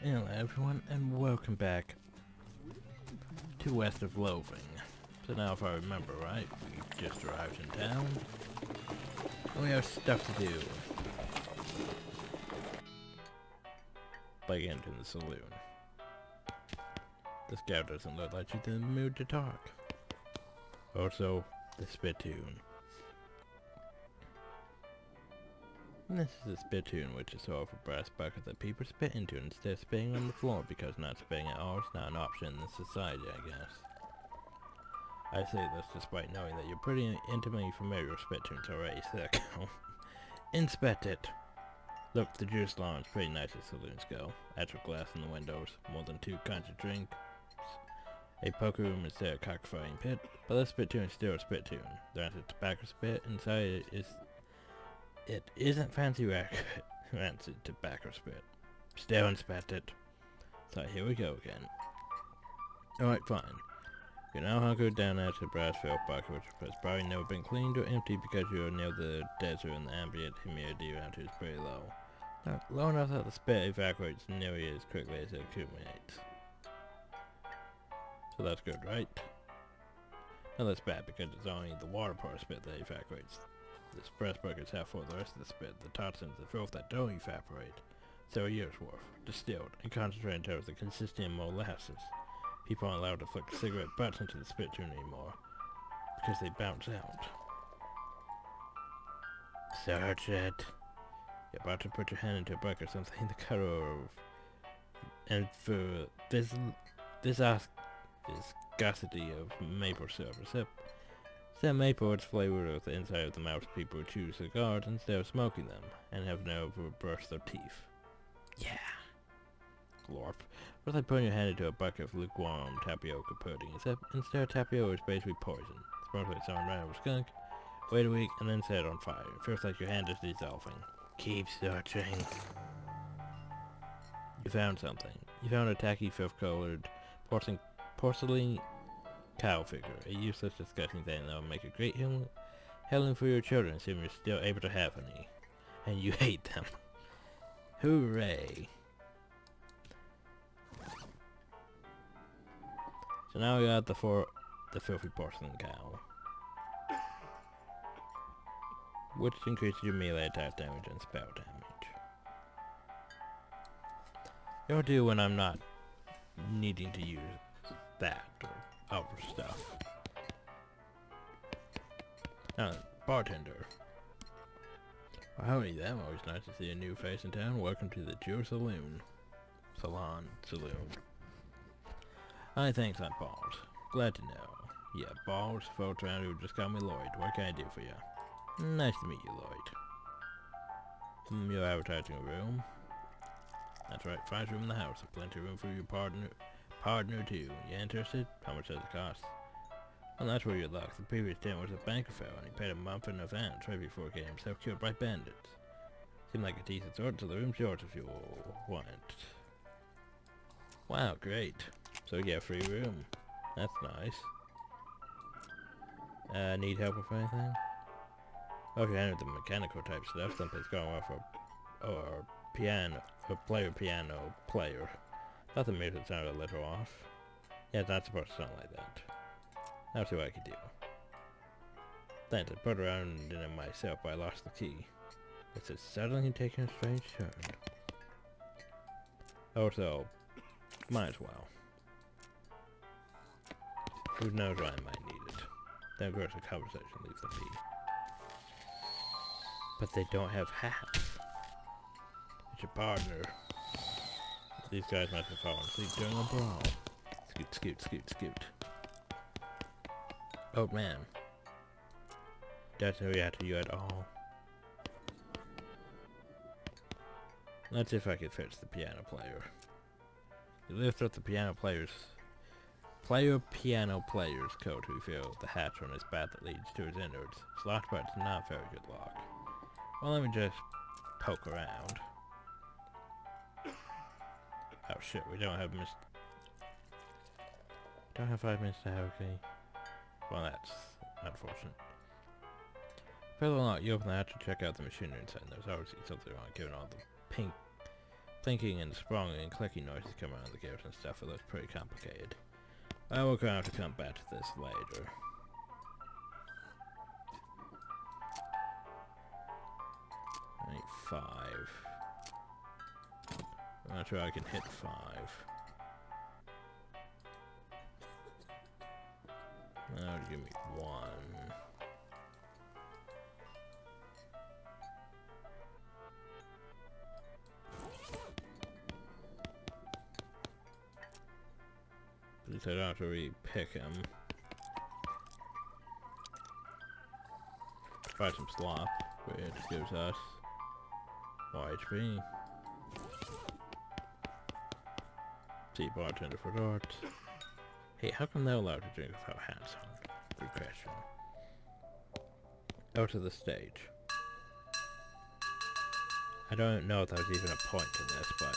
Hello everyone, and welcome back to West of Loathing. So now if I remember right, we just arrived in town, and we have stuff to do. Like entering the saloon. This guy doesn't look like he's in the mood to talk. Also, the spittoon. And this is a spittoon, which is sort of a brass bucket that people spit into instead of spitting on the floor, because not spitting at all is not an option in this society, I guess. I say this despite knowing that you're pretty intimately familiar with spittoons already, so go. Inspect it! Look, the juice lawn is pretty nice as saloons go. Actual glass in the windows, more than 2 kinds of drinks, a poker room instead of a cockfighting pit, but this spittoon is still a spittoon. There's a tobacco spit, inside it isn't fancy rancid tobacco spit. Still inspect it. So here we go again. Alright, fine. You're now hunkered down at the brass filled bucket, which has probably never been cleaned or emptied because you're near the desert and the ambient humidity around here is pretty low. Now, low enough that the spit evaporates nearly as quickly as it accumulates. So that's good, right? Now that's bad because it's only the water part of spit that evaporates. This brass bucket is half full of the rest of the spit, the toxins, the filth that don't evaporate. Several years worth, distilled, and concentrated until it's a consistent molasses. People aren't allowed to flick cigarette butts into the spittoon anymore, because they bounce out. Search it. You're about to put your hand into a bucket or something the color of... And for this viscosity of maple syrup. Instead of maple, it's flavored with the inside of the mouth. People chew cigars instead of smoking them, and have never brushed their teeth. Yeah. Glorp. It's like putting your hand into a bucket of lukewarm tapioca pudding, except instead of tapioca, it's basically poison. Smells like someone ran over a skunk, wait a week, and then set it on fire. It feels like your hand is dissolving. Keep searching. You found something. You found a tacky, filth-colored porcelain cow figure. A useless, disgusting thing that will make a great healing for your children, assuming you're still able to have any. And you hate them. Hooray. So now we got the filthy porcelain cow, which increases your melee attack damage and spell damage. It'll do when I'm not needing to use that or other stuff. Now, bartender. Well, howdy there, always nice to see a new face in town. Welcome to the Joe Saloon. Saloon. Hi, thanks, I'm Balls. Glad to know. Yeah, Balls, folks around who just call me Lloyd. What can I do for you? Nice to meet you, Lloyd. Your advertising room. That's right, finest room in the house. Plenty of room for your partner too. You interested? How much does it cost? Well, that's where you're luck. The previous tenant was a banker fellow, and he paid a month in advance right before getting himself killed by bandits. Seemed like a decent sort, so the room's yours if you want it. Wow, great. So you get a free room. That's nice. Need help with anything? Oh, if you handle the mechanical type stuff, something's going off or piano, piano player. Thought the music sounded a little off. Yeah, it's not supposed to sound like that. I'll see what I can do. Thanks, I put around in it myself, but I lost the key. It's suddenly taking a strange turn. Also, might as well. Who knows why I might need it. Then of course the conversation leaves them be. But they don't have hats. It's your partner. These guys must have fallen asleep during a brawl. Scoot. Oh man. Doesn't react to you at all. Let's see if I can fetch the piano player. You lift up the piano player's coat to reveal the hatch on his back that leads to his innards. It's locked, but it's not very good lock. Well, let me just poke around. Oh shit, we don't have 5 minutes to have a key. Well, that's unfortunate. Further along, you open the hatch to check out the machinery inside. There's obviously something wrong given all the pink thinking and sprawling and clicking noises come around the gears and stuff. It looks pretty complicated. I will have to come back to this later. I need 5. I'm not sure I can hit 5. Now give me 1. At least I don't have to re-pick him. Try some slop, which gives us more HP. See bartender for darts. Hey, how come they're allowed to drink without hats on? Good question. Out to the stage. I don't know if there's even a point to this, but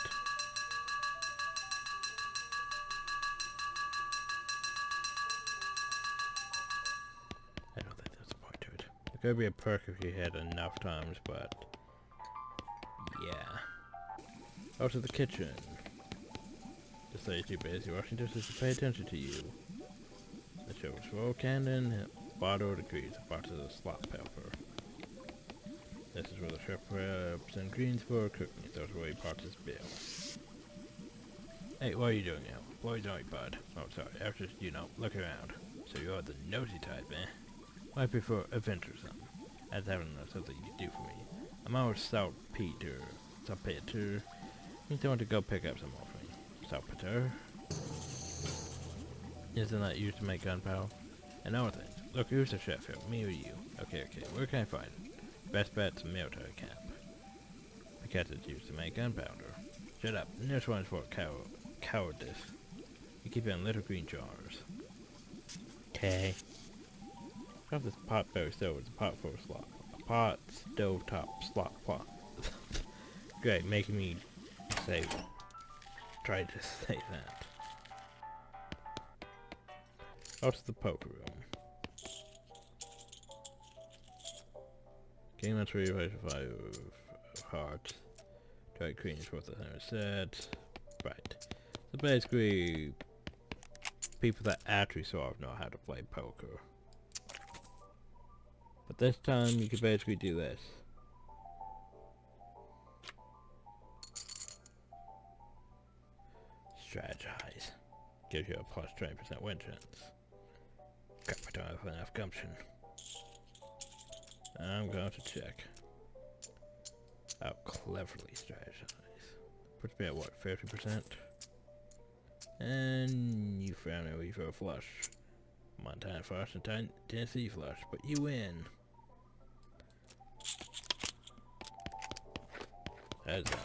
I don't think there's a point to it. There could be a perk if you hit enough times, but yeah. Out to the kitchen. Just so you're too busy washing dishes to pay attention to you. The show's roll cannon, bottle degrees, a part of the slop pepper. This is where the chef preps and greens for cooking. Those are where he parts his bill. Hey, what are you doing now? Boys on bud. Oh, sorry. After, look around. So you're the nosy type, eh? Might be for adventuresome. As having something you can do for me. I'm always saltpeter. Saltpeter. Means I want to go pick up some more for me. Saltpeter. Isn't that used to make gunpowder? And other things. Look, who's the chef here? Me or you? Okay, where can I find it? Best bet's a military camp. Because it's used to make gunpowder. Shut up. This one's for cowardice. You keep it in little green jars. Okay. Drop this pot very stove. It's a pot full of slop. A pot, stove top, slop pot. Great, making me say, try to say that. Out to the poker room. Game on 3, 5 hearts. Try queens worth 100 sets. Right. So basically, people that actually sort of know how to play poker. But this time, you can basically do this. Strategize. Gives you a plus 20% win chance. Crap, I don't have enough gumption. I'm going to check. I'll cleverly strategize. Puts me at what, 50%? And you found a wee for a flush. Montana flush and Tennessee flush, but you win. Huzzah.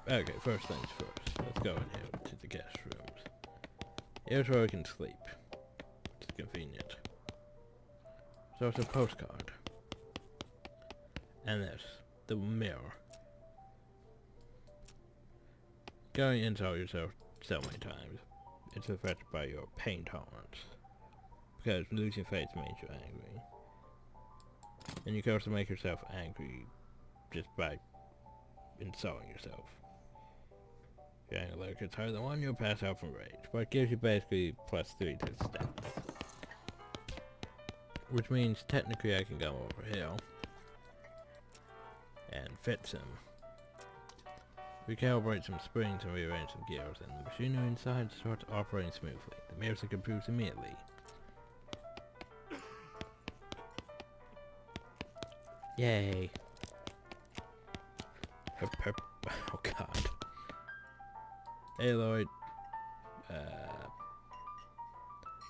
Okay, first things first. Let's go in here to the guest rooms. Here's where we can sleep. It's convenient. So it's a postcard. And this. The mirror. Going inside yourself so many times. It's affected by your pain tolerance. Because losing faith makes you angry. And you can also make yourself angry just by insulting yourself. If your anger level gets higher than 1, you'll pass out from rage. But it gives you basically plus 3 to stats. Which means technically I can go over here and fix him. Recalibrate some springs and rearrange some gears, and the machinery inside starts operating smoothly. The music improves immediately. Yay! Oh god. Hey Lloyd.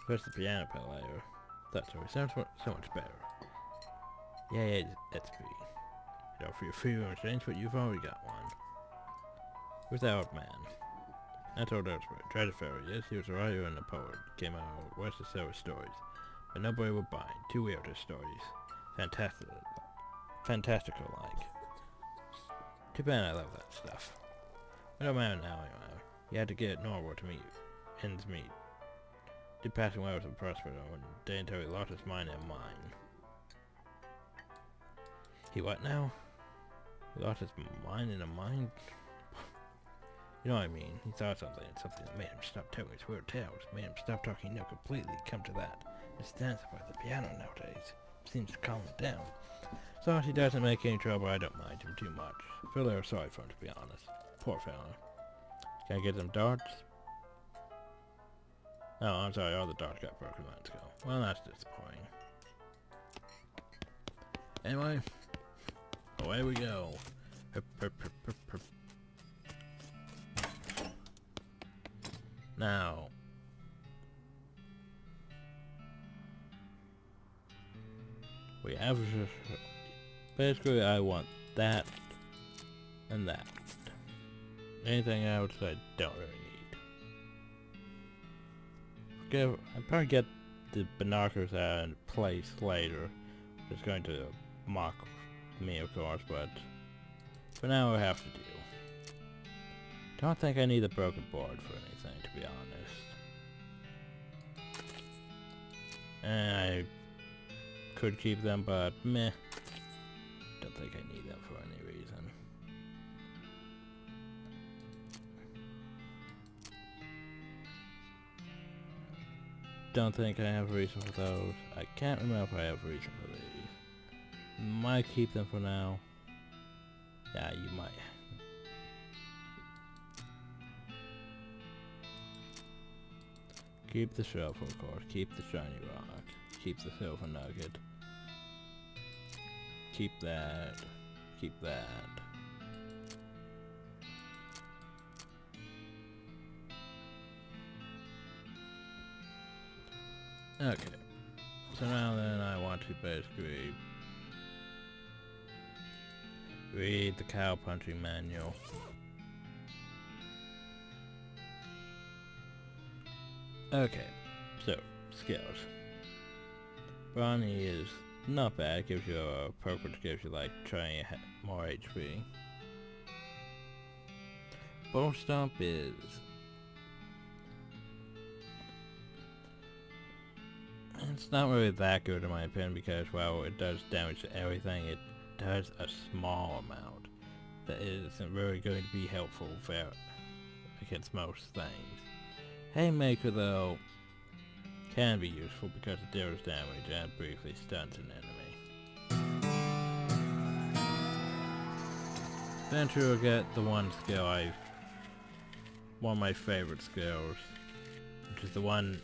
Press the piano pedal later. That's always sounds so much better. Yay, it's free. You offer your free room exchange, but you've already got one. Who's that old man? That's old Earthbird. Tried to ferry, yes, he was a writer and a poet. Came out west to sell his stories. But nobody would buy. Too weird his stories. Fantastical like. Too bad I love that stuff. It don't matter now anyway. You had to get Norwood to meet ends meet. Did passing well with a prosperous one day until he lost his mind and mine. He what now? He lost his mind in a mind? You know what I mean. He saw something that made him stop telling his weird tales, made him stop talking no completely, come to that. Just dance by the piano nowadays. Seems to calm him down. So if he doesn't make any trouble, I don't mind him too much. I feel a little sorry for him, to be honest. Poor fella. Can I get some darts? Oh, I'm sorry, all the darts got broken months ago. Well, that's disappointing. Anyway, away we go. Herp, herp, herp, herp, herp. Now, we have basically I want that and that. Anything else I don't really need. I'll probably get the binoculars out in place later. It's going to mock me, of course, but for now I have to do. Don't think I need a broken board for anything, to be honest. And I could keep them, but meh. Don't think I need them for any reason. Don't think I have a reason for those. I can't remember if I have a reason for these. Might keep them for now. Yeah, you might. Keep the shovel, of course. Keep the shiny rock. Keep the silver nugget. Keep that. Keep that. Okay. So now then I want to basically read the cow punching manual. Okay, so, skills. Brawny is not bad, gives you a perk which gives you like trying more HP. Bull Stomp is... it's not really that good in my opinion because while it does damage to everything, it does a small amount that isn't really going to be helpful for against most things. Haymaker, though, can be useful because it deals damage and briefly stuns an enemy. Eventually we'll get the one skill one of my favorite skills, which is the 1,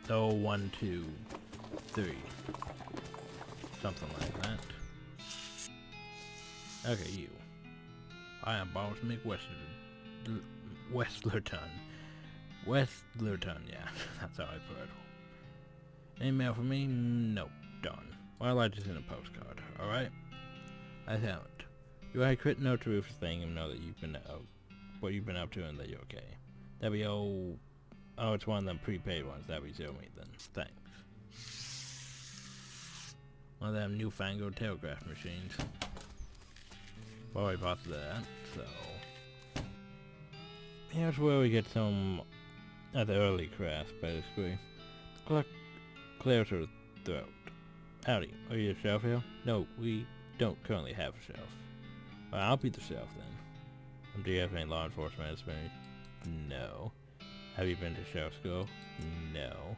2, 3. Something like that. Okay, you. I am Boss McWestlerton. Westlerton, yeah, that's how I put it. Any mail for me? Nope, done. Well, I just sent a postcard, alright? I haven't. You had a quick note to Rufus thing and know that you've been what you've been up to and that you're okay. That'd be oh, it's one of them prepaid ones. That'd be zero me then. Thanks. One of them newfangled telegraph machines. Well, I bought that, so... here's where we get some at the early crafts, basically. Clear to the throat. Howdy, are you a shelf here? No, we don't currently have a shelf. Well, I'll be the shelf then. Do you have any law enforcement experience? No. Have you been to shelf school? No.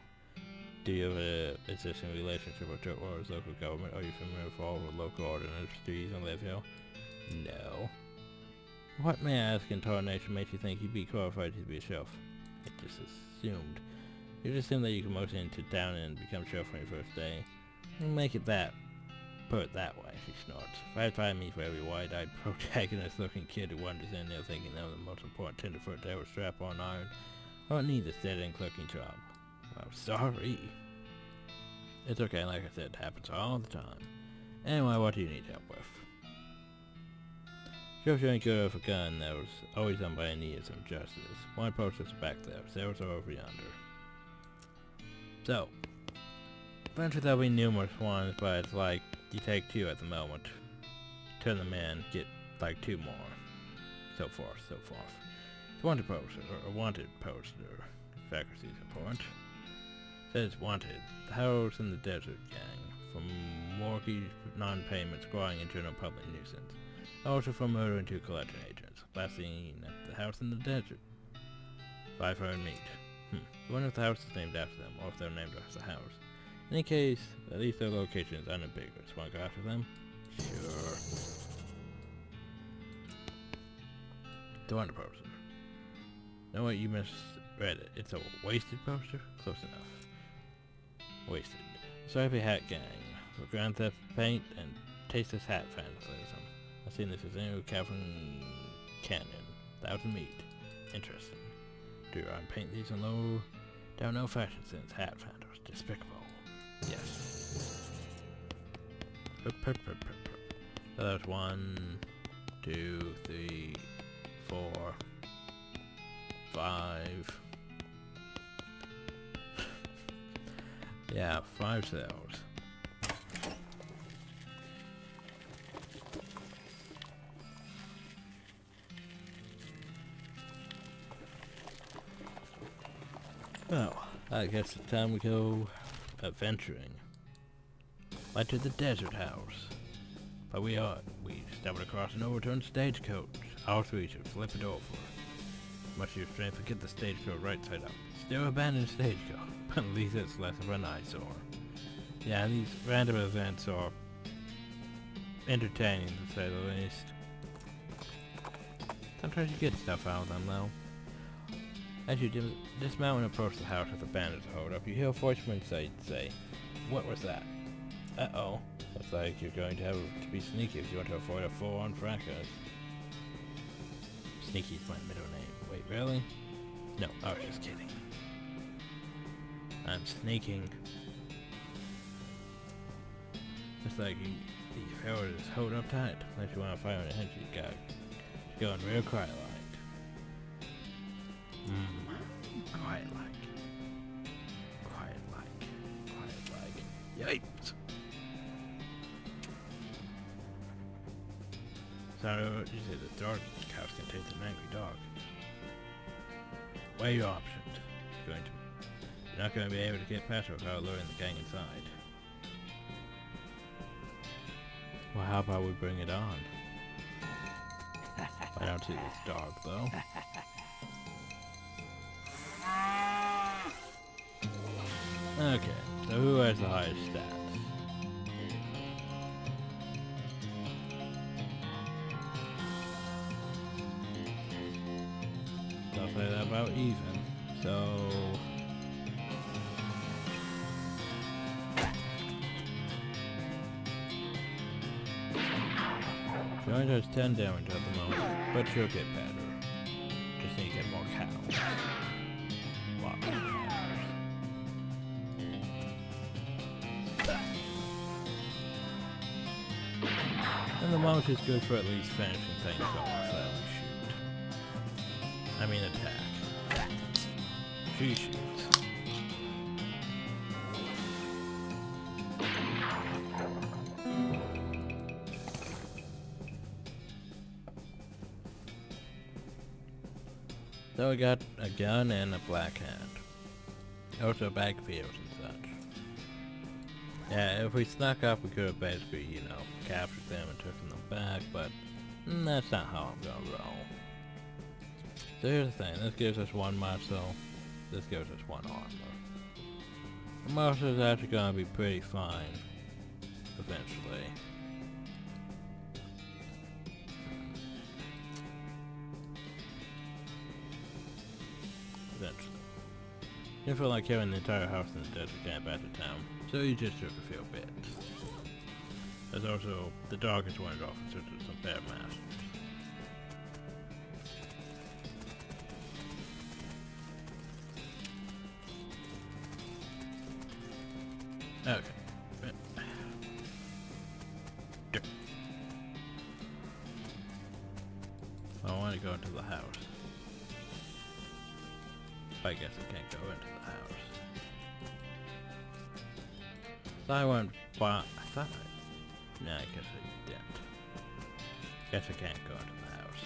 Do you have an existing relationship with your local government? Are you familiar with all the local ordinances to use and live here? No. What, may I ask, in tarnation makes you think you'd be qualified to be a shelf? I just assumed. You just assumed that you could motion into town and become shelf on your first day. Make it that. Put it that way, she snorts. If I'd find me for every wide-eyed protagonist-looking kid who wanders in there thinking they were the most important tenderfoot to ever strap on iron, I don't need this dead-end clerking job. Well, sorry. It's okay, like I said, it happens all the time. Anyway, what do you need help with? Sure, if you ain't good with a gun, that was always done by a need of some justice. One post is back there, zeros are over yonder. So, eventually there'll be numerous ones, but it's like, you take 2 at the moment, turn them in, get like 2 more. So forth, so forth. It's wanted poster, or wanted poster, if accuracy is important. Says wanted, the House in the Desert Gang, from mortgage non-payments growing into a public nuisance. Also from murdering 2 collection agents. Last seen at the house in the desert. 5 her meat. I wonder if the house is named after them, or if they're named after the house. In any case, at least their location is unambiguous. Wanna go after them? Sure. The Wonder Person. Know what, you misread it. It's a wasted poster? Close enough. Wasted. Stripy Hat Gang. For Grand Theft Paint and Tasteless Hat Vandalism. I've seen this as new Cavern Canyon. 1,000 meat. Interesting. Do you paint these in low down no fashion sense? Hat vandals. Despicable. Yes. So that was 1, 2, 3, 4, 5. Yeah, 5 cells. Well, I guess it's time we go adventuring. Right to the desert house. But we stumbled across an overturned stagecoach. All 3 should flip it over. Much of your strength to get the stagecoach right side up. Still abandoned stagecoach, but at least it's less of an eyesore. Yeah, these random events are entertaining to say the least. Sometimes you get stuff out of them though. As you dismount and approach the house with the bandits hold up, you hear a voice from inside say, "What was that?" Uh-oh. Looks like you're going to have to be sneaky if you want to avoid a full-on fracas. Sneaky's my middle name. Wait, really? No, I was just kidding. I'm sneaking. Looks like these fellas just hold up tight. Unless you want to fight on the head, you got going real quiet like. Quiet like. Yikes! Sorry, what you say, the dog house contains an angry dog. Weigh your options. You're not going to be able to get past her without luring the gang inside. Well, how about we bring it on? I don't see this dog, though. Okay, so who has the highest stats? I'll say that about even. So she only does 10 damage at the moment, but she'll get better. Just need to get more cows. Wow. And the mount is good for at least finishing things off that we shoot. I mean attack. She shoots. So we got a gun and a black hand. Also bag fields and such. Yeah, if we snuck up we could have basically, captured them and took them back, but that's not how I'm gonna roll. So here's the thing, this gives us 1 muscle, this gives us 1 armor. The muscle is actually gonna be pretty fine, eventually. You feel like having the entire house in the desert camp back to town, so you just took a few bits. There's also the doggish warrant officers with some fair masters. Okay. I want to go into the house. I guess I can't go into the house. I went by. I thought I. No, I guess I didn't. Guess I can't go into the house.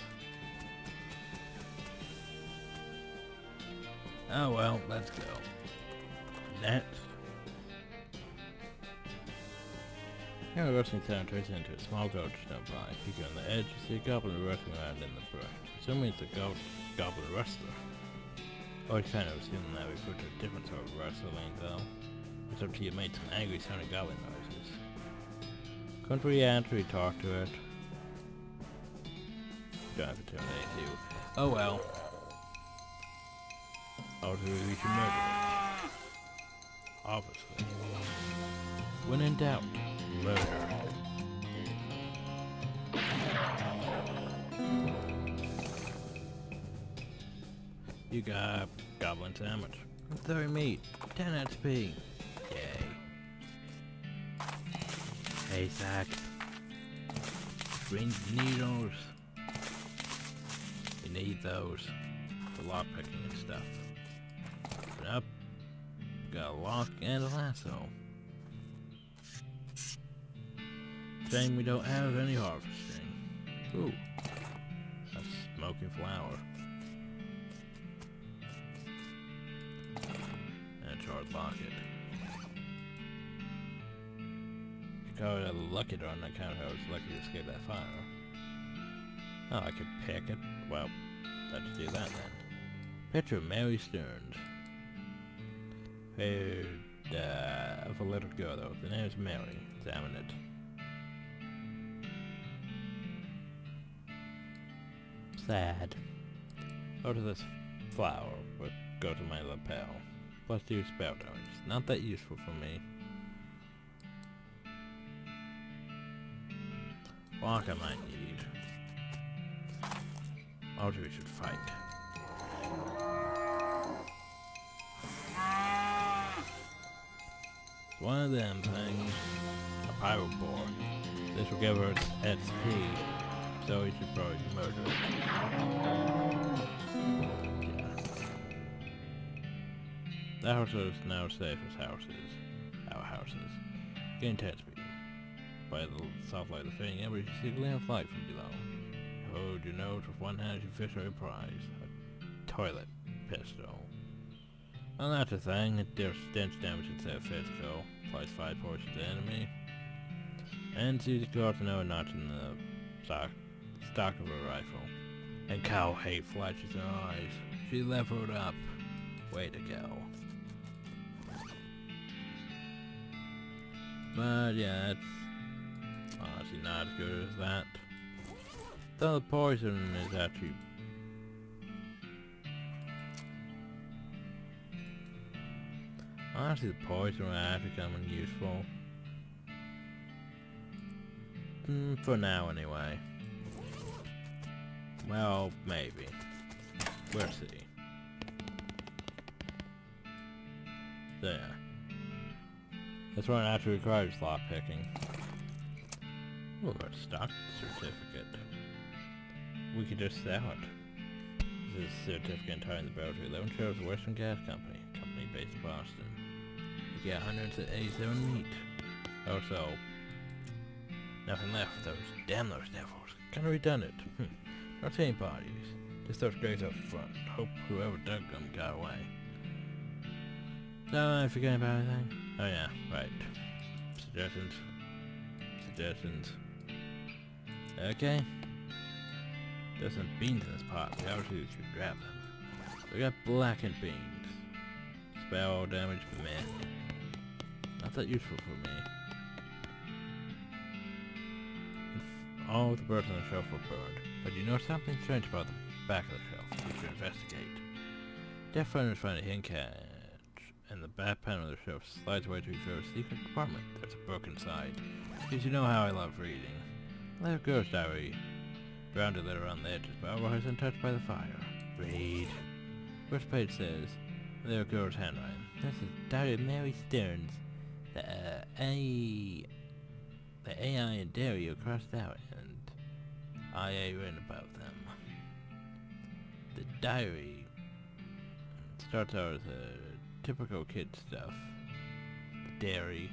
Oh well, let's go. Next. You're rustling sound turns into a small ghost nearby. Peeking on the edge, you see a goblin rustling around in the brush. Presumably it's a goblin rustler. Always kind of assuming that we put a different sort of rustling though. It's up to you made some angry sounding goblin noises. Couldn't we actually talk to it? Don't have to intimidate you. Oh well. Obviously we should murder it. Obviously. When in doubt, murder. You got goblin sandwich. 30 meat. 10 XP. Yay. Hey Zach. Green needles. You need those for lockpicking and stuff. Open up. Got a lock and a lasso. Shame we don't have any harvesting. Ooh. A smoking flower. And a charred locket. You call it a lucky draw on account of how I was lucky to escape that fire. Oh, I could pick it. Well, let's do that then. Picture of Mary Stearns. Paired of a little girl though. The name is Mary. Examine it. Sad. Go to this flower, but go to my lapel. Plus 2 spell damage. Not that useful for me. Lock I might need. Obviously we should fight. One of them things. A pirate board. This will give her its XP. So we should probably murder it. Yeah. That house is now safe as houses. Our houses. Getting 10 speed. By the soft light of the fading embers, you see a gleam of light from below. You hold your nose with one hand as you fish for your prize. A toilet pistol. Well, that's a thing. It deals stench damage instead of physical. Applies 5 points to the enemy. And sees the to know a notch in the stock of her rifle. And cow hate flashes in her eyes. She leveled up. Way to go. But yeah, it's honestly not as good as that. Though the poison is actually honestly the poison will actually come in useful. For now anyway. Well, maybe. We'll see. So yeah. This one actually requires slot picking. Ooh, a stock certificate. We could just sell it. This is a certificate entirely in the barrel to 11 shares of Western Gas Company, based in Boston. You get 187 meat. Also, nothing left for those. Damn those devils. Kinda redundant. Not same parties. Just those graves up front. Hope whoever dug them got away. So, am I forgetting about anything? Oh yeah, right. Suggestions. Okay. There's some beans in this pot. We obviously should grab them. We got blackened beans. Spell damage, meh. Not that useful for me. All the birds on the shelf were burned, but you know something strange about the back of the shelf. We should investigate. Deaf runners find a hidden catch, and the back panel of the shelf slides away to reveal a secret compartment. There's a book inside. Because you know how I love reading. Little girl's diary. Grounded letter on the edges, but otherwise untouched by the fire. Read. First page says, little girl's handwriting. This is Diary of Mary Stearns. The AI and Dario crossed out, and IA written about them. The diary starts out as a typical kid stuff. Dairy.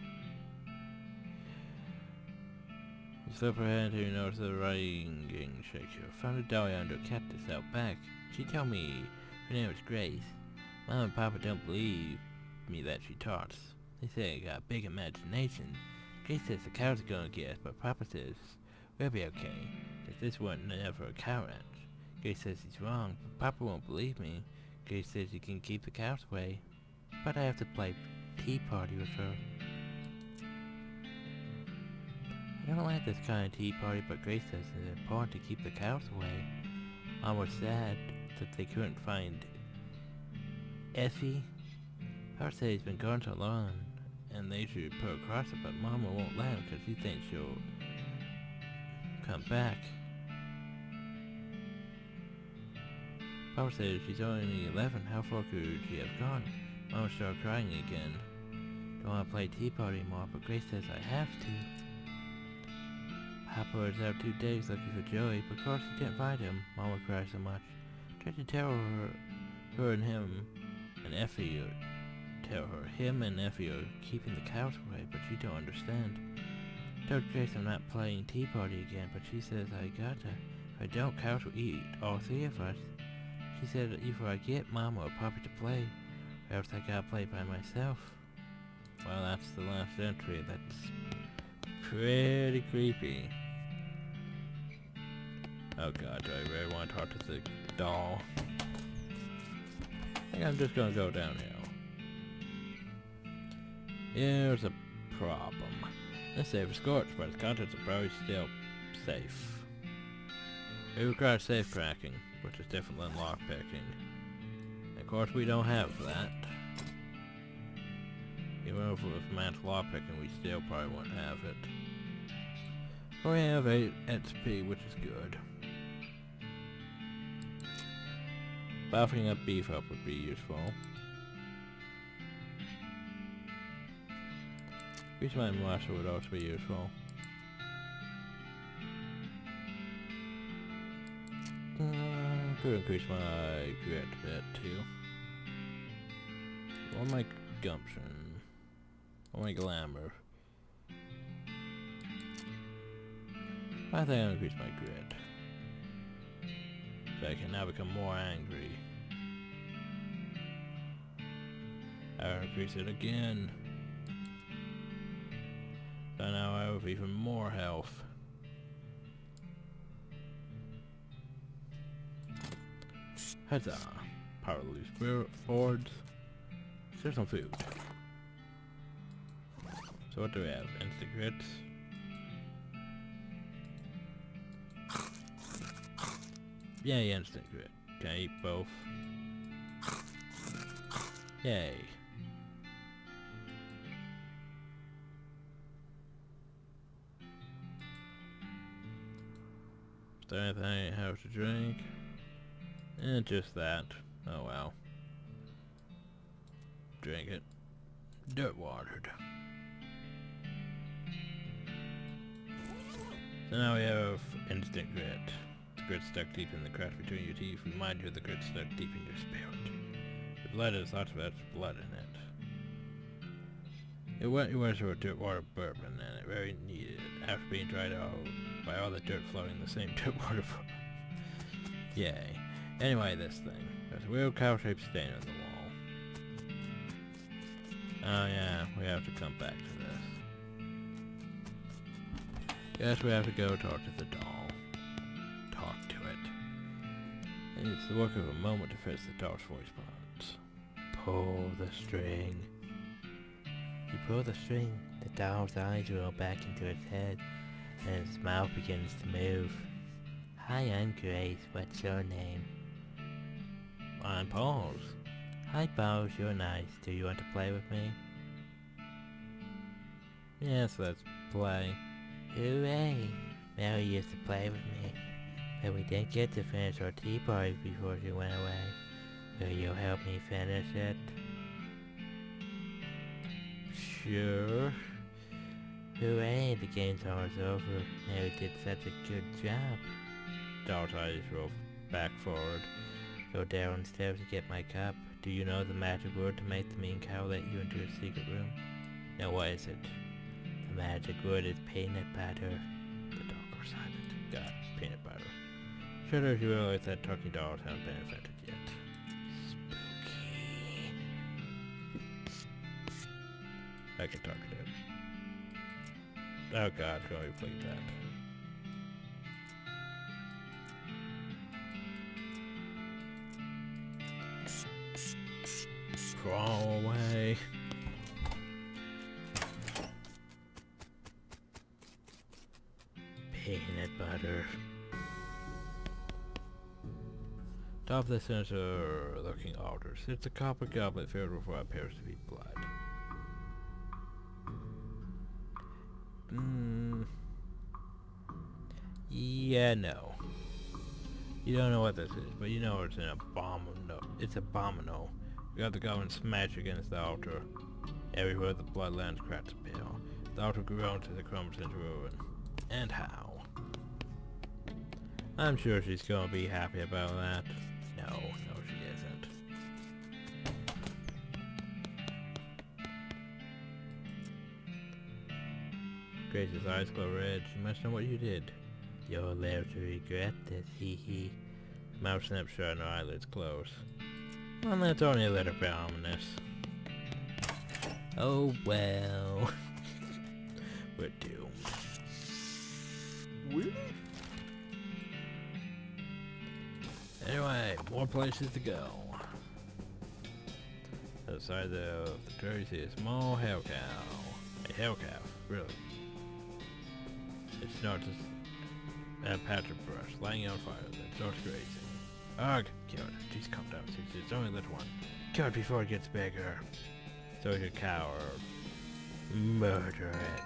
You slip her hand to notice the writing getting shakier. Found a diary under a cactus out back. She told me her name was Grace. Mom and Papa don't believe me that she talks. They say I got a big imagination. Grace says the cows are gonna get us, but Papa says we'll be okay. That this wasn't ever a cow ranch. Grace says he's wrong, but Papa won't believe me. Grace says you can keep the cows away, but I have to play tea party with her. I don't like this kind of tea party, but Grace says it's important to keep the cows away. Mom was sad that they couldn't find Effie. Papa said he's been gone so long, and they should put a cross up, but Mama won't let him because she thinks she'll come back. Papa says she's only 11. How far could she have gone? Mama started crying again. Don't want to play tea party anymore, but Grace says I have to. Papa was out 2 days looking for Joey, but of course he didn't find him. Mama cried so much. Tried to tell her and him and Effie him and Effie are keeping the cows away, but she don't understand. Told Grace I'm not playing tea party again, but she says I gotta. If I don't, cows will eat all 3 of us. She said that either I get Mama or Papa to play, or else I gotta play by myself. Well, that's the last entry. That's pretty creepy. Oh god, do I really want to talk to the doll? I think I'm just gonna go downhill. Here's a problem. This save is scorched, but its contents are probably still safe. It requires safe cracking, which is different than lockpicking. Of course, we don't have that. Even if it was match lockpicking, we still probably wouldn't have it. But we have 8 XP, which is good. Buffing up beef up would be useful. Increase my muscle would also be useful. Could increase my grit a bit too. Or my gumption. Or my glamour. I think I'll increase my grit. So I can now become more angry. I'll increase it again. So now I have even more health. Huzzah! Power loose boards. There's some food. So what do we have? Instant grits. Yay, instant grit. Can I eat both? Yay. Is there anything I have to drink? Just that. Oh well. Drink it. Dirt watered. So now we have instant grit. The grit stuck deep in the crack between your teeth. Remind you of the grit stuck deep in your spirit. The blood has lots of extra blood in it. It went your words for a dirt water bourbon, and it very needed it after being dried out by all the dirt flowing in the same dirt water. Yay. Anyway, this thing. There's a weird cow-shaped stain on the wall. Oh yeah, we have to come back to this. Guess we have to go talk to the doll. Talk to it. It's the work of a moment to fix the doll's voice box. Pull the string. You pull the string, the doll's eyes roll back into its head, and its mouth begins to move. Hi, I'm Grace. What's your name? I'm Pauls. Hi, Pauls. You're nice. Do you want to play with me? Yes, let's play. Hooray! Mary used to play with me, but we didn't get to finish our tea party before she went away. Will you help me finish it? Sure. Hooray, the game's almost over. Mary did such a good job. Doll's eyes roll back forward. Go downstairs to get my cup. Do you know the magic word to make the mean cow let you into a secret room? Now what is it? The magic word is peanut butter. The dog was silent. Got peanut butter. Shudder, you realize that talking dolls haven't been invented yet. Spooky. I can talk to it. Oh god, can we replete that? Crawl away. Peanut butter. Top of the sinister looking altar sits a copper goblet filled with what appears to be blood. Yeah, no. You don't know what this is, but you know it's an abominable. It's abominable. You got the goblin smash against the altar. Everywhere the blood lands cracks appeal. The altar groans as it crumbles into ruin. And how? I'm sure she's gonna be happy about that. No, she isn't. Grace's eyes glow red. She must know what you did. You'll live to regret this, hee hee. Mouth snaps shut and her eyelids close. Well, that's only a little bit ominous. Oh well. We're doomed. Really? Anyway, more places to go. Outside the trees is a small hell cow. A hell calf, really. It starts a patch of brush, lying on fire, then starts grazing. Ugh, kill it. Jeez, calm down, Susie. It's only a little one. Kill it before it gets bigger. So you could cow or murder it.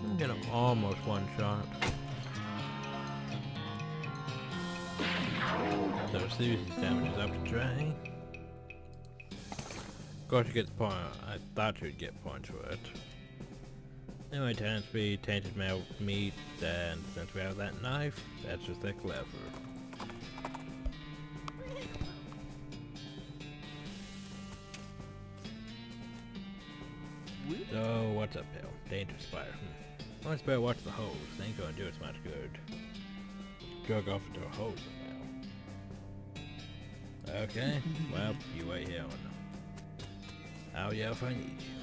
I'm gonna almost one shot. So Susie's damage is up to try. Of course, you get point. I thought you'd get points for it. Anyway, tenant speed, tainted meat, and since we have that knife, that's just that clever. So, what's up, pal? Dangerous spider. Once better watch the hose. They ain't gonna do us much good. Drug off into a hose now. Okay, well, you wait here. I'll yell if I need you.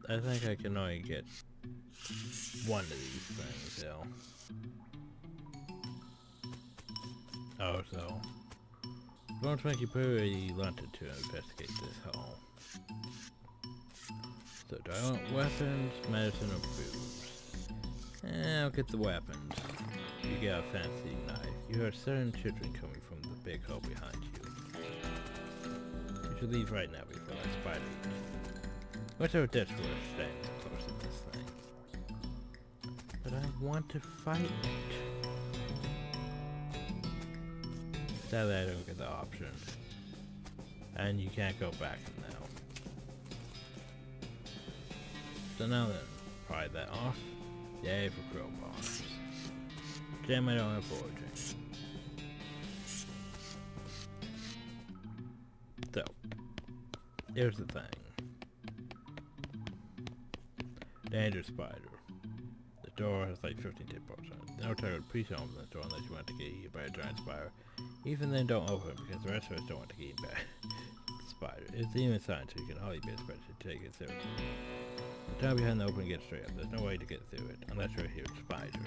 I think I can only get one of these things, though. Oh, so. Going to make you pretty wanted to investigate this hole. So, do I want weapons, medicine, or food? I'll get the weapons. You get a fancy knife. You hear certain children coming from the big hole behind you. You should leave right now before that spider eats. Whatever that's worth staying so close to this thing. But I want to fight it. Sadly, I don't get the option. And you can't go back now. So now then, pry that off. Yay for crow bombs. Damn, I don't have foraging. So, here's the thing. Dangerous spider. The door has like 15 tip parts on it. No target please don't open the door unless you want to get eaten by a giant spider. Even then, don't open it because the rest of us don't want to get eaten by the spider. It's even sign, so you can hardly be expected to take it seriously. The door behind the opening gets straight up. There's no way to get through it unless you're a huge spider.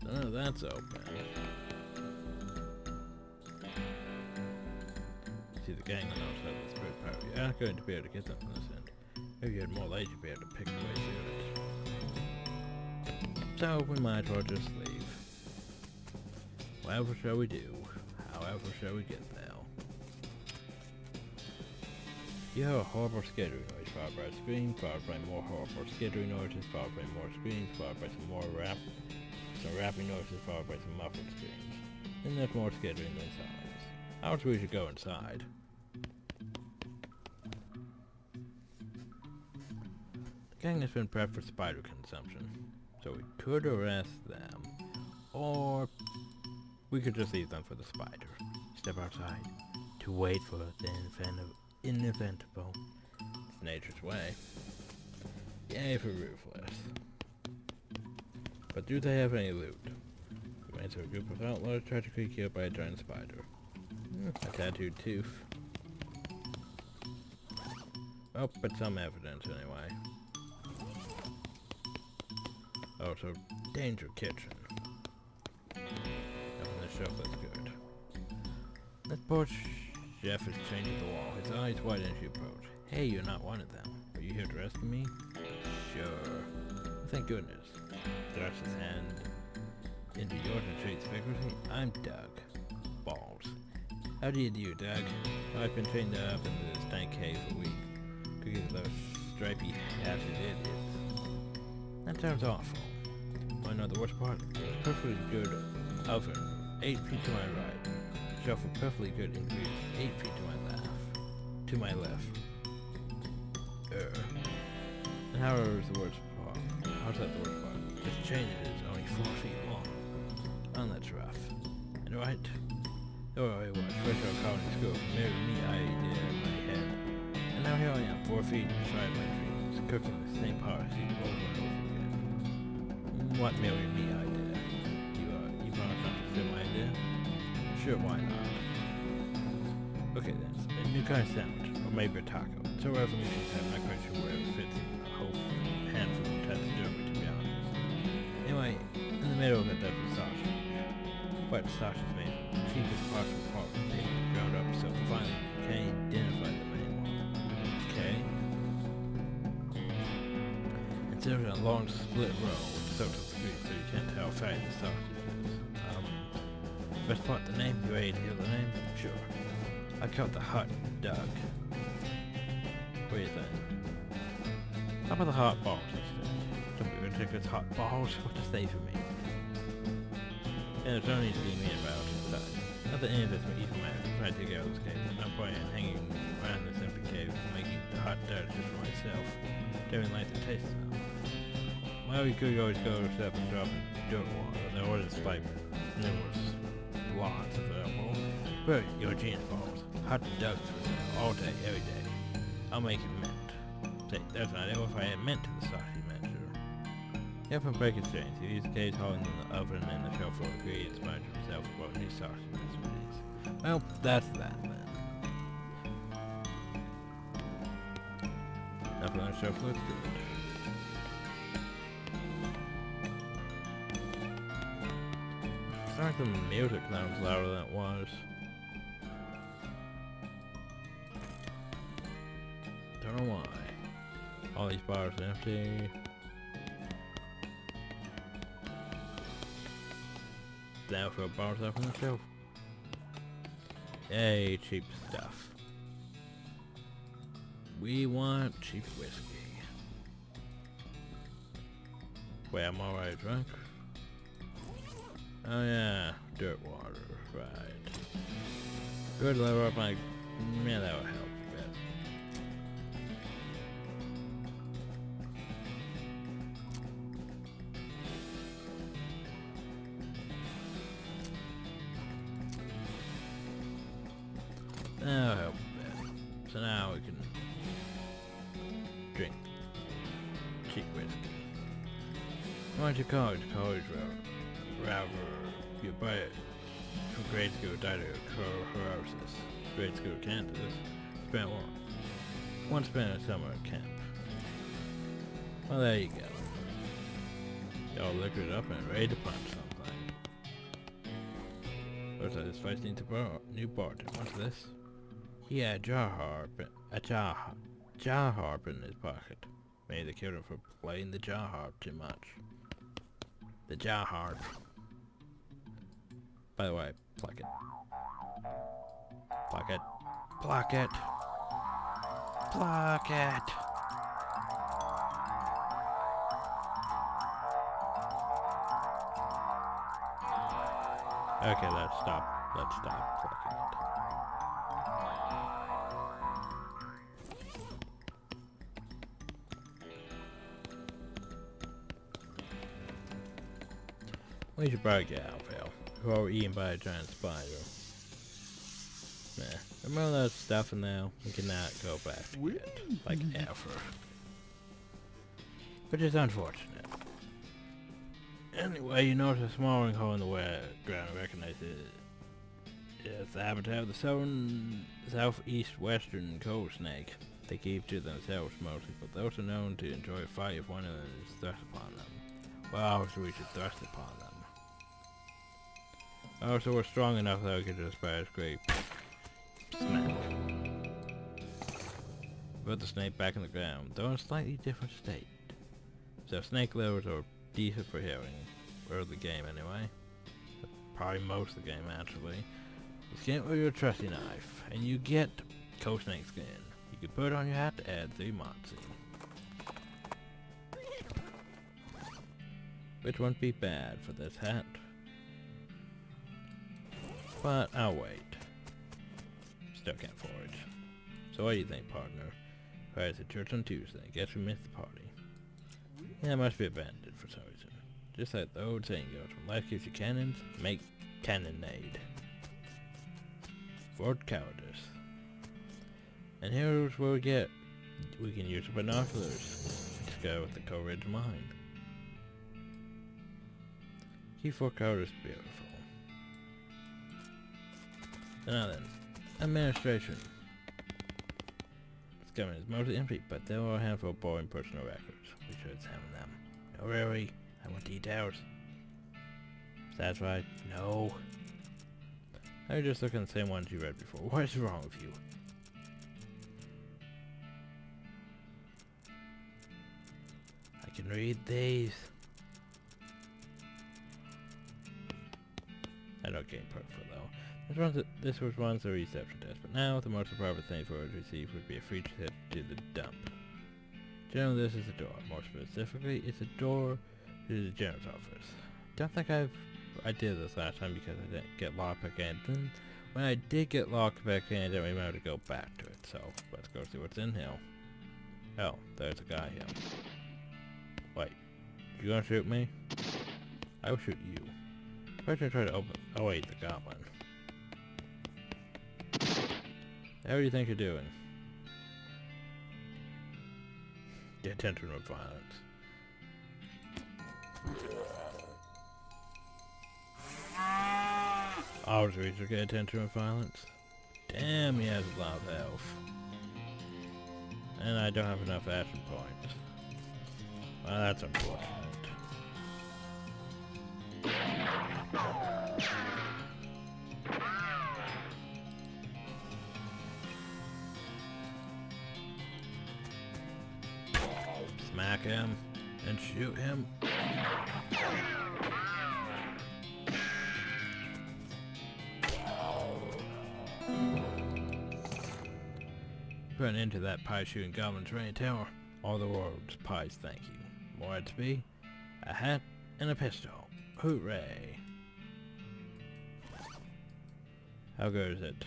So that's open. See the gang on the outside of the spirit power. You're not going to be able to get them from this end. If you had more light, you'd be able to pick your way through it. So we might as well just leave. Whatever shall we do? However shall we get there? You hear a horrible skittering noise, followed by a scream, followed by more horrible skittering noises, followed by more screams, followed by some more rapping noises, followed by some muffled screams. Then there's more skittering than silence. I wish we should go inside. The gang has been prepped for spider consumption, so we could arrest them, or we could just leave them for the spider. Step outside to wait for the inevitable. It's nature's way. Yay for Ruthless. But do they have any loot? You answer a group of outlaws tragically killed by a giant spider. A tattooed tooth. Oh, but some evidence anyway. Oh, so danger kitchen. Nothing the shelf that's good. That poor chef is chained to the wall, his eyes wide as you approach. Hey, you're not one of them. Are you here to rescue me? Sure. Thank goodness. Thrusts his hand into yours and shakes vigorously. I'm Doug. Balls. How do you do, Doug? I've been trained up in this stank cave for weeks. Cooking those stripy hatchet idiots. That sounds awful. I know the worst part? There's a perfectly good oven 8 feet to my right. Shelf of perfectly good ingredients 8 feet to my left. And how is the worst part? How's that the worst part? This chain is only 4 feet long. Oh, that's rough. And right? Oh, I was fresh out of college school. Married me idea in my head. And now here I am, 4 feet shy of my dreams, cooking the same policy over and over again. What married me idea? You promise not to steal my idea? Sure, why not? Okay then, a new kind of sandwich, or maybe a taco. It's a revolution I'm not quite sure where it fits in a whole handful of taxidermy, to be honest. Anyway, in the middle of it there's a sausage. But the sausage is made from the cheapest possible part of the table, ground up so finely you can't identify them anymore. Okay? And served in a long split row with soaked up the grease so you can't tell how fatty the sausage is. Best part, the name? You ready to hear the name? Sure. I call it the Hot Dog. What do you think? How about the hot balls instead? Some people think it's hot balls. What does they for me? Yeah, there's no need to be mean about it. Besides, at the end of this evil man trying to get out of this cave. There's no point in hanging around this empty cave and making the hot dirt just for myself. Don't even like the taste of them. Well, we could always go to Step and Shop and dirt water. There was like numerous lots available. But your genius balls. Hot dogs for sale all day, every day. I'll make it mint. Say, there's an idea if I had mint to the sausage man, sure. Yep, from break exchange. He used the case hauling in the oven and the shelf for ingredients by himself about new sausage recipes. Well, that's that then. Nothing on the shelf looks good. Sounds like the music sounds louder than it was. Don't know why. All these bars are empty. Now for bars up on the shelf. Yay, cheap stuff. We want cheap whiskey. Wait, I'm already drunk? Oh yeah, dirt water, right. Good level up my... yeah, that would help a bit. That'll help a bit. So now we can drink cheap whiskey. Why don't you college rather you buy it from grade school dietochlorosis, grade school Kansas, spent one spent a summer at camp. Well, there you go. Y'all liquored up and ready to punch something. Looks like this fight needs a new bartender. What's this? He had a jar harp in his pocket. Maybe they killed him for playing the jar harp too much. The jar harp. By the way, pluck it. Pluck it. Pluck it. Pluck it. Okay, let's stop plucking it. We should probably get out, pal. We're all eaten by a giant spider. Nah, remember that stuff and now we cannot go back to it, like ever. which is unfortunate. Anyway, you notice a smattering hole in the ground. Recognize it. It's the habitat of the southeast western coal snake. They keep to themselves mostly, but those are known to enjoy a fight if one of them is thrust upon them. Well, so we should thrust upon them. Oh, so we're strong enough that we can just fire a scrape. Smack. Put the snake back in the ground, though in a slightly different state. So snake levers are decent for hearing. Early game anyway. Probably most of the game actually. You skin it with your trusty knife, and you get coal snake skin. You can put it on your hat to add 3 moxie. Which wouldn't be bad for this hat. But I'll wait. Still can't forage. So what do you think, partner? Fridays at church on Tuesday. Guess we missed the party. Yeah, it must be abandoned for some reason. Just like the old saying goes, when life gives you cannons, make cannonade. Fort cowardice. And here's where we can use the binoculars to go with the Coal Ridge mine. Keep Fort cowardice beautiful. Now then, administration. This government is mostly empty, but there are a handful of boring personal records. We should examine them. No, really, I want details. That's right. No. I just look at the same ones you read before. What is wrong with you? I can read these. I don't gain purple though. This was once a reception test, but now the most appropriate thing for it to receive would be a free trip to the dump. Generally, this is a door. More specifically, it's a door to the general's office. Don't think I did this last time because I didn't get locked back in. Then, when I did get locked back in, I didn't remember to go back to it. So let's go see what's in here. Oh, there's a guy here. Wait, you gonna shoot me? I will shoot you. First I try to open. Oh wait, the goblin. How do you think you're doing? Get attention with violence. Ours reacher get attention with violence. Damn, he has a lot of health. And I don't have enough action points. Well, that's unfortunate. Smack him and shoot him. Put an end to that pie shooting goblin train tower. All the world's pies, thank you. More XP, a hat, and a pistol. Hooray! How good is it?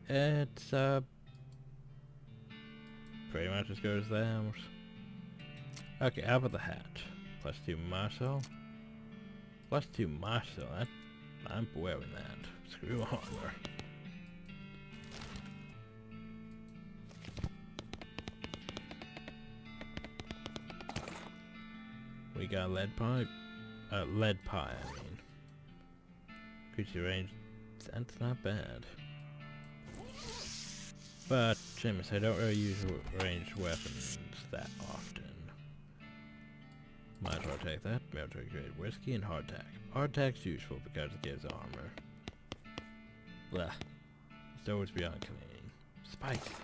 It's pretty much as good as theirs. Okay, how about the hat? Plus 2 muscle. Plus 2 muscle. I'm wearing that. Screw armor. We got lead pipe. Lead pie, I mean. Creature range. That's not bad. But, Seamus, I don't really use ranged weapons that often. Might as well take that. Military grade whiskey and hardtack. Hardtack's useful because it gives armor. Blah. It's always beyond cleaning. Spicy.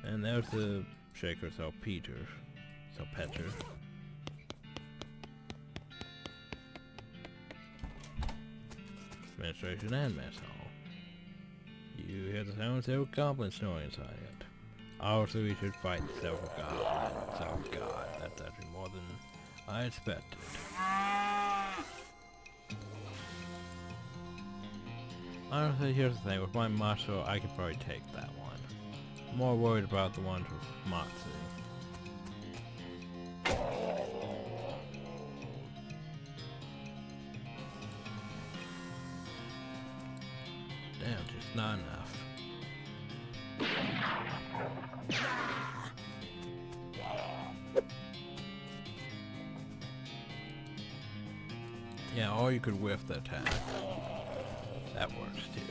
And there's the shaker saltpeter. Administration and mess hall. You hear the sound of several goblins snoring inside it. Also, we should fight several goblins. Oh god, that's actually more than I expected. Honestly, here's the thing. With my muscle, I could probably take that one. I'm more worried about the ones with Moxie. Damn, just not enough. Yeah, or you could whiff the attack. That works too.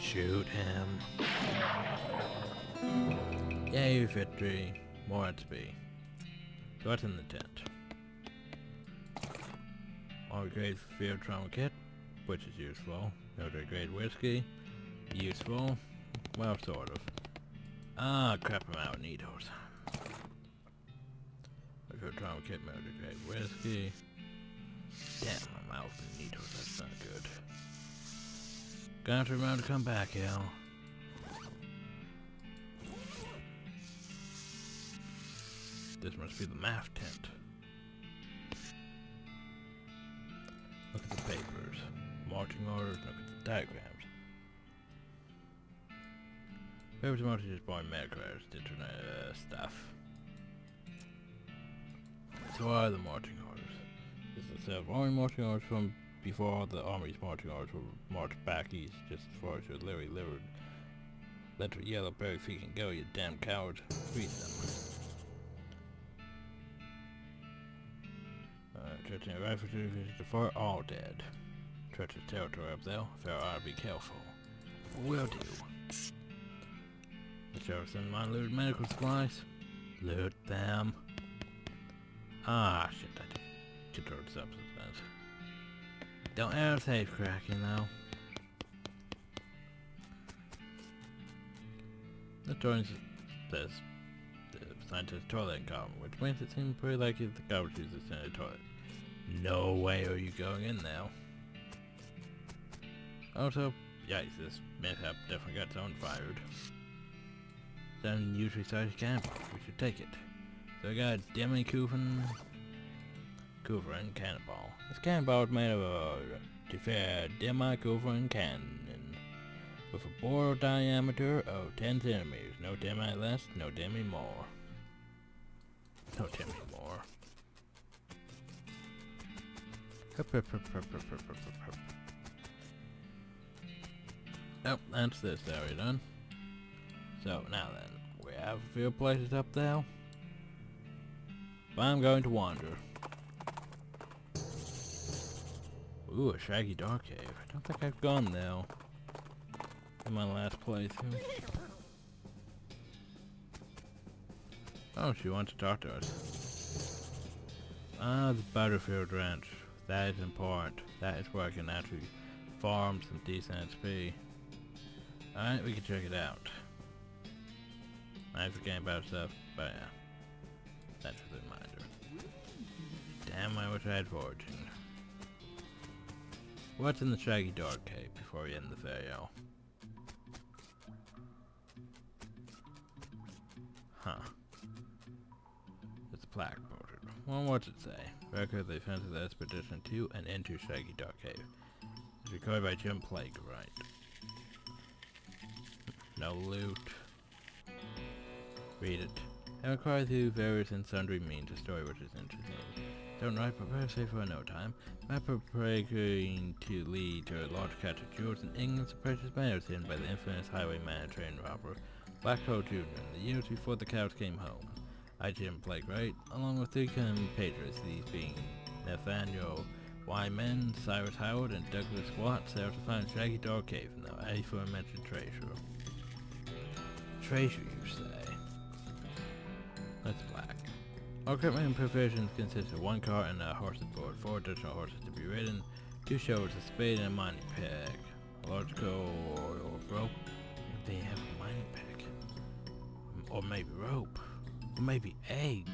Shoot him. Yay, victory. More XP. So what's in the tent? All-grade field trauma kit, which is useful. Military-grade whiskey, useful. Well, sort of. Ah, crap, I'm out of needles. Field trauma kit, military-grade whiskey. Damn, I'm out of needles, that's not good. Gonna have to remember to come back, Al. This must be the math tent. Look at the papers. Marching orders, look at the diagrams. Papers marching just boring medical errors, internet stuff. So what are the marching orders? This is a set of army marching orders from before the army's marching orders were marched back east, just as far as your let your yellow berry feet can go, you damn coward. Read them. Treacherous infantry to fort, all dead. Treacherous territory up there, fair ought to be careful. Will do. The sheriff sent my looted medical supplies. Loot them. Ah, shit, I did throw this up sometimes. Don't have safe cracking though. The joins this the scientist toilet in common, which makes it seem pretty likely the garbage uses in a toilet. No way are you going in now. Also, yikes, this mishap definitely got someone fired. Then usually sized cannonball, we should take it. So we got a Demi Kuvrin cannonball. This cannonball is made of a Demi Kuvrin cannon with a bore diameter of 10 centimeters. No Demi less, no Demi more. No Demi more. Oh, that's this area done. So now then, we have a few places up there. But I'm going to wander. Ooh, a shaggy dark cave. I don't think I've gone there in my last playthrough. Oh, she wants to talk to us. Ah, the Butterfield Ranch. That is important. That is where I can actually farm some decent XP. Alright, we can check it out. I forget about stuff, but yeah. That's a reminder. Damn, I wish I had foraging. What's in the Shaggy Dark Cave before we end the video? Huh. It's a plaque portrait. Well, what's it say? Record the events of the expedition to and into Shaggy Dark Cave. It's recorded by Jim Plague, right? No loot. Read it. I acquired through various and sundry means a story which is interesting. Don't write, prepare safe for no time. My preparing to lead to a large catch of jewels and ingots of precious metals hidden by the infamous highwayman and train robber Blackhole Jr. in the years before the cows came home. I, Jim Plaguewright, along with 3 compatriots, these being Nathaniel Wyman, Cyrus Howard, and Douglas Watt, set out to find Shaggy Dark Cave and the aforementioned treasure. Treasure, you say? That's black. Our equipment provisions consist of 1 cart and a horse board, 4 additional horses to be ridden, 2 shovels, a spade, and a mining pick. A large coil of rope. They have a mining pick. Or maybe rope. Or maybe egg.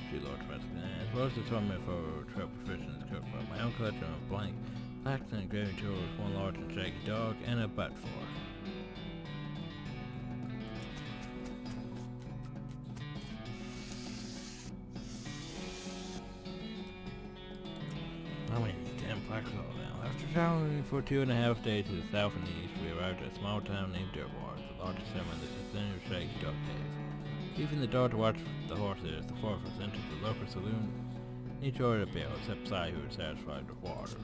Two large Mexican as well as the tournament for trail provisions cooked by my own collection of blank plaques and engraving tools, 1 large and shaggy dog, and a butt for. How many damn plaques are there now? After traveling for 2.5 days to the south and east, we arrived at a small town named Dirtwater, the largest settlement in the vicinity of Shaggy Dog Cave. Leaving the door to watch the horses, the 4 of us entered the local saloon. Each ordered a bill, except Cy, who was satisfied with water.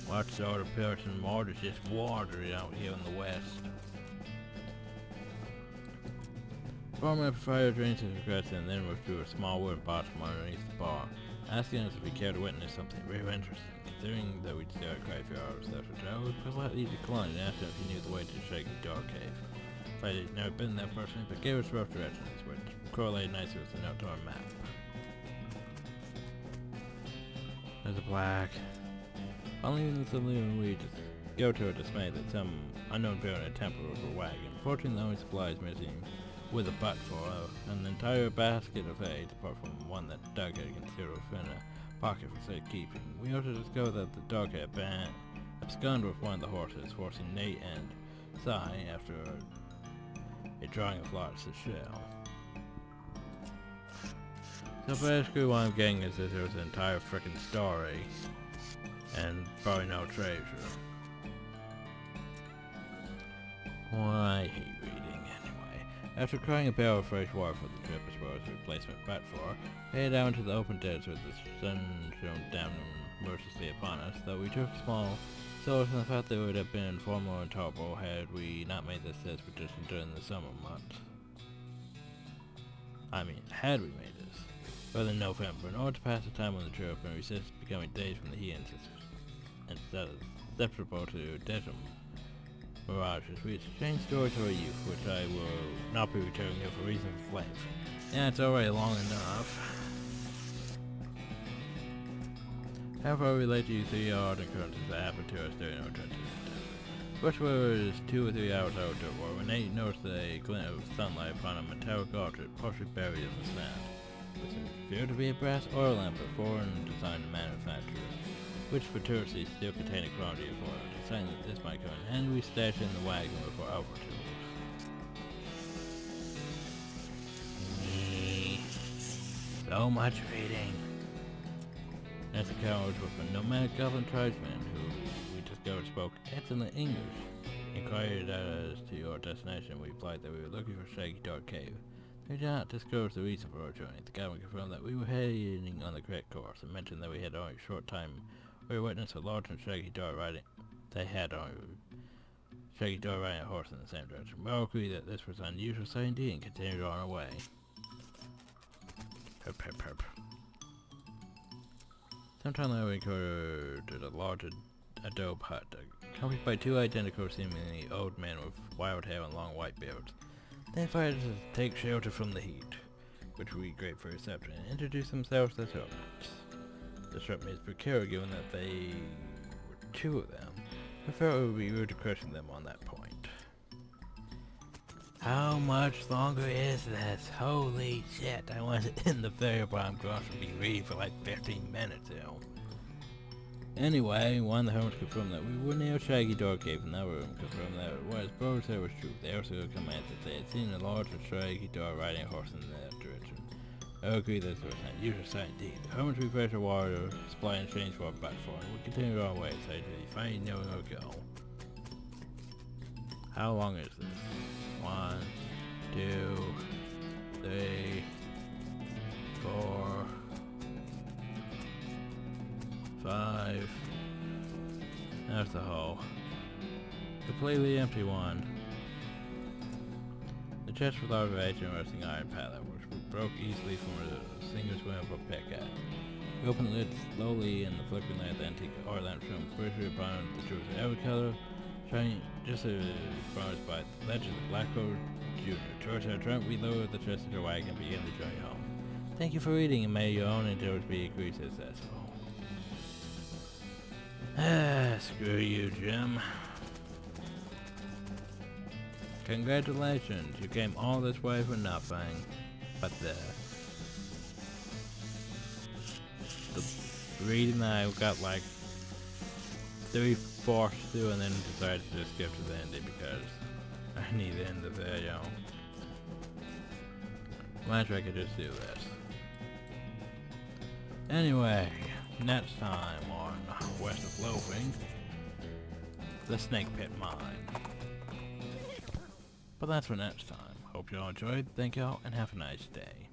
What sort of Puritan mart is just water out here in the west? Former fire drains his regrets and then withdrew a small wooden box from underneath the bar, asking us if we cared to witness something real interesting. Considering that we'd stay out quite a few hours after travel, we politely declined and asked him if he knew the way to the Shaky Dog Cave. I had never been there personally, but gave us rough directions, which correlated nicely with the note to our map. There's a plaque. On leaving the saloon, we just go to our dismay that some unknown bear in a temple was a wagon. Fortunately, the only supplies missing with a butt for an entire basket of eggs, apart from one that Doug had concealed within a pocket for safekeeping. We also discovered that the dog had been absconded with one of the horses, forcing Nate and Cy after a drawing of lots to shell. So basically what I'm getting is that there's an entire frickin' story and probably no treasure. Well, I hate reading anyway. After crying a barrel of fresh water for the trip as well as a replacement butt for, we headed out into the open desert with the sun shone down mercilessly upon us, though we took small solace in the fact that it would have been far more intolerable had we not made this expedition during the summer months. I mean, had we made this, rather than November, in order to pass the time on the trip and resist becoming days from the heat and susceptible to desert mirages, we exchanged stories of our youth, which I will not be returning here for reasons of length. Yeah, it's already long enough. However, I relate to you 3 odd occurrences that happened to us during our trip. First was 2 or 3 hours out of war when Nate noticed a glint of sunlight upon a metallic object partially buried in the sand, which appeared to be a brass oil lamp of foreign design manufacturers, which for tourists still contained a quantity of oil. Deciding that this might come in handy, we stashed it in the wagon with our outfit tools. So much reading. Next encounter was with a nomadic goblin tribesman who we discovered spoke excellent English. Inquired as to your destination, we replied that we were looking for Shaky Dog Cave. They did not disclose the reason for our journey. The goblin confirmed that we were heading on the correct course and mentioned that we had only a short time. We witnessed a large and shaggy dog riding. They had only shaggy dog riding a horse in the same direction. We all agreed that this was an unusual sight indeed and continued on our way. Herp, herp, herp. Sometime later we encountered a large adobe hut, accompanied by 2 identical seemingly old men with wild hair and long white beards. They invited us to take shelter from the heat, which we gratefully accepted, and introduced themselves as hermits. This struck me as precarious given that they were 2 of them. I felt it would be rude to question them on that point. How much longer is this? Holy shit, I wasn't in the fair, but I'm going to be reading for like 15 minutes now. Anyway, one of the hermits confirmed that we were near Shaggy Dog Cave, and another room confirmed that what his brother said was true. They also commented that they had seen a large and shaggy dog riding a horse in that direction. I agree that this was an unusual sight indeed. The hermits refreshed our water supply and changed for our butt for, and we continued our way, so we finally know where to go. How long is this? 1, 2, 3, 4, 5. There's the hole. Completely empty one. The chest was large of an interesting iron pallet, which broke easily from a single swing of a pickaxe. We opened the lid slowly, and the flickering light of the antique art lamp shone brightly upon the truth of every color, shining just as promised by the legend of Blackcoat Jr. Towards our trunk, we lowered the chest into our wagon and began the journey home. Thank you for reading, and may your own endeavors be equally successful. Screw you, Jim. Congratulations, you came all this way for nothing. But the reading that I got like 3/4 through and then decided to just skip to the ending because I need to end the video. Imagine I could just do this. Anyway, next time on West of Loathing, the Snake Pit Mine. But that's for next time. Hope you all enjoyed. Thank y'all and have a nice day.